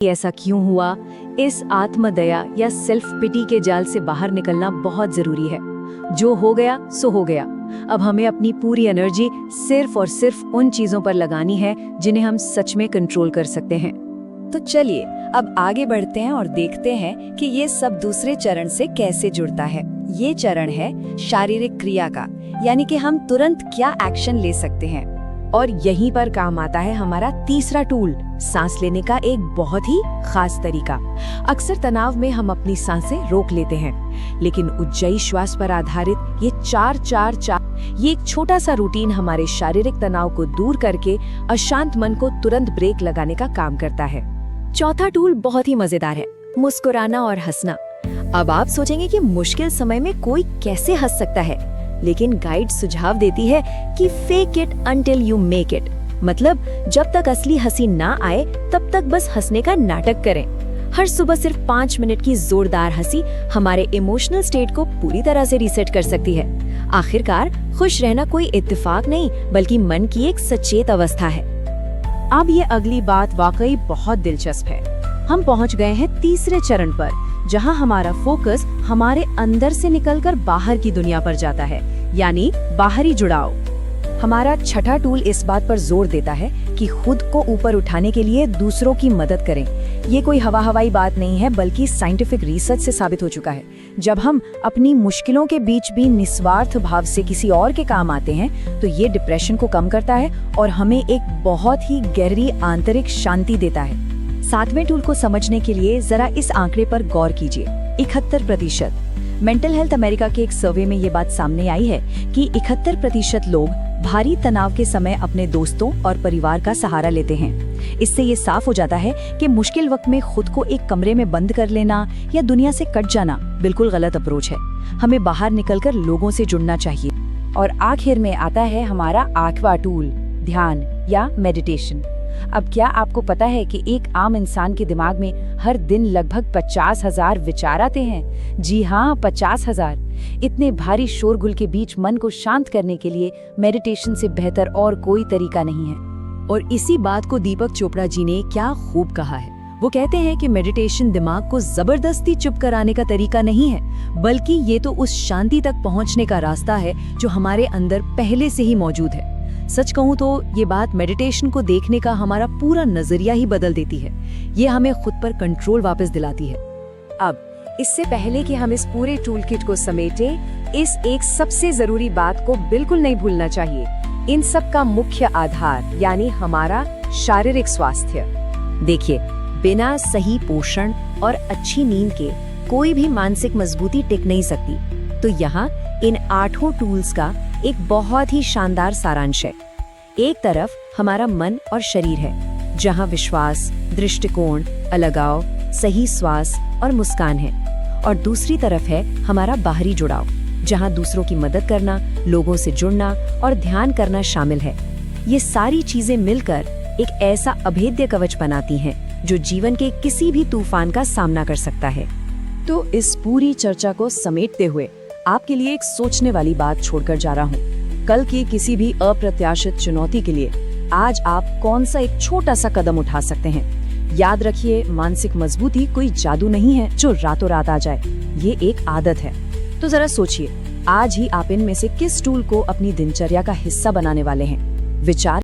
ऐसा क्यों हुआ? इस आत्मदया या सेल्फ पिटी के जाल से बाहर निकलना बहुत जरूरी है। जो हो गया सो हो गया। अब हमें अपनी पूरी एनर्जी सिर्फ और सिर्फ उन चीजों पर लगानी है जिन्हें हम सच में कंट्रोल कर सकते हैं। तो चलिए अब आगे बढ़ते हैं और देखते हैं कि ये सब दूसरे चरण से कैसे जुड़ता है। ये चरण है शारीरिक क्रिया का, यानी कि हम तुरंत क्या एक्शन ले सकते हैं। और यहीं पर काम आता है हमारा तीसरा टूल, सांस लेने का एक बहुत ही खास तरीका। अक्सर तनाव में हम अपनी सांसें रोक लेते हैं, लेकिन उज्जयी श्वास पर आधारित ये 4-4-4 ये एक छोटा सा रूटीन हमारे शारीरिक तनाव को दूर करके अशांत मन को तुरंत ब्रेक लगाने का काम करता है। चौथा टूल बहुत ही मजेदार है, मुस्कुराना और हंसना। अब आप सोचेंगे कि मुश्किल समय में कोई कैसे हंस सकता है, लेकिन गाइड सुझाव देती है कि fake it until you make it. मतलब जब तक असली हंसी ना आए तब तक बस हंसने का नाटक करें। हर सुबह सिर्फ 5 मिनट की जोरदार हंसी हमारे इमोशनल स्टेट को पूरी तरह से रीसेट कर सकती है। आखिरकार खुश रहना कोई इत्तेफाक नहीं, बल्कि मन की एक सचेत अवस्था है। अब ये अगली बात वाकई बहुत दिलचस्प है। हम पहुंच गए हैं तीसरे चरण पर, जहां हमारा फोकस हमारे अंदर से निकलकर बाहर की दुनिया पर जाता है, यानी बाहरी जुड़ाव। हमारा छठा टूल इस बात पर जोर देता है कि खुद को ऊपर उठाने के लिए दूसरों की मदद करें। ये कोई हवाई बात नहीं है, बल्कि साइंटिफिक रिसर्च से साबित हो चुका है। जब हम अपनी मुश्किलों के बीच भी निस्वार्थ भाव से किसी और के काम आते हैं, तो ये डिप्रेशन को कम करता है और हमें एक बहुत ही गहरी आंतरिक शांति देता है। सातवें टूल को समझने के लिए जरा इस आंकड़े पर गौर कीजिए, 71%। मेंटल हेल्थ अमेरिका के एक सर्वे में ये बात सामने आई है कि 71% लोग भारी तनाव के समय अपने दोस्तों और परिवार का सहारा लेते हैं। इससे ये साफ हो जाता है कि मुश्किल वक्त में खुद को एक कमरे में बंद कर लेना या दुनिया से कट जाना बिल्कुल गलत अप्रोच है। हमें बाहर निकलकर लोगों से जुड़ना चाहिए। और आखिर में आता है हमारा 8वां टूल, ध्यान या मेडिटेशन। अब क्या आपको पता है कि एक आम इंसान के दिमाग में हर दिन लगभग 50,000 विचार आते हैं? जी हाँ, 50,000। इतने भारी शोरगुल के बीच मन को शांत करने के लिए मेडिटेशन से बेहतर और कोई तरीका नहीं है। और इसी बात को दीपक चोपड़ा जी ने क्या खूब कहा है। वो कहते हैं कि मेडिटेशन दिमाग को जबरदस्ती चुप कराने का तरीका नहीं है, बल्कि ये तो उस शांति तक पहुंचने का रास्ता है जो हमारे अंदर पहले से ही मौजूद है। सच कहूँ तो ये बात मेडिटेशन को देखने का हमारा पूरा नजरिया ही बदल देती है। ये हमें खुद पर कंट्रोल वापस दिलाती है। अब इससे पहले कि हम इस पूरे टूल किट को समेटें, इस एक सबसे जरूरी बात को बिल्कुल नहीं भूलना चाहिए। इन सब का मुख्य आधार यानी हमारा शारीरिक स्वास्थ्य। देखिए, बिना सही पोषण और अच्छी नींद के कोई भी मानसिक मजबूती टिक नहीं सकती। तो यहाँ इन 8 टूल्स का एक बहुत ही शानदार सारांश है। एक तरफ हमारा मन और शरीर है, जहाँ विश्वास, दृष्टिकोण, अलगाव, सही श्वास और मुस्कान है। और दूसरी तरफ है हमारा बाहरी जुड़ाव, जहाँ दूसरों की मदद करना, लोगों से जुड़ना और ध्यान करना शामिल है। ये सारी चीजें मिलकर एक ऐसा अभेद्य कवच बनाती हैं जो जीवन के किसी भी तूफान का सामना कर सकता है। तो इस पूरी चर्चा को समेटते हुए आपके लिए एक सोचने वाली बात छोड़कर जा रहा हूँ। कल की किसी भी अप्रत्याशित चुनौती के लिए आज आप कौन सा एक छोटा सा कदम उठा सकते हैं? याद रखिए, मानसिक मजबूती कोई जादू नहीं है जो रातों रात आ जाए। ये एक आदत है। तो जरा सोचिए, आज ही आप इनमें से किस टूल को अपनी दिनचर्या का हिस्सा बनाने वाले हैं? विचार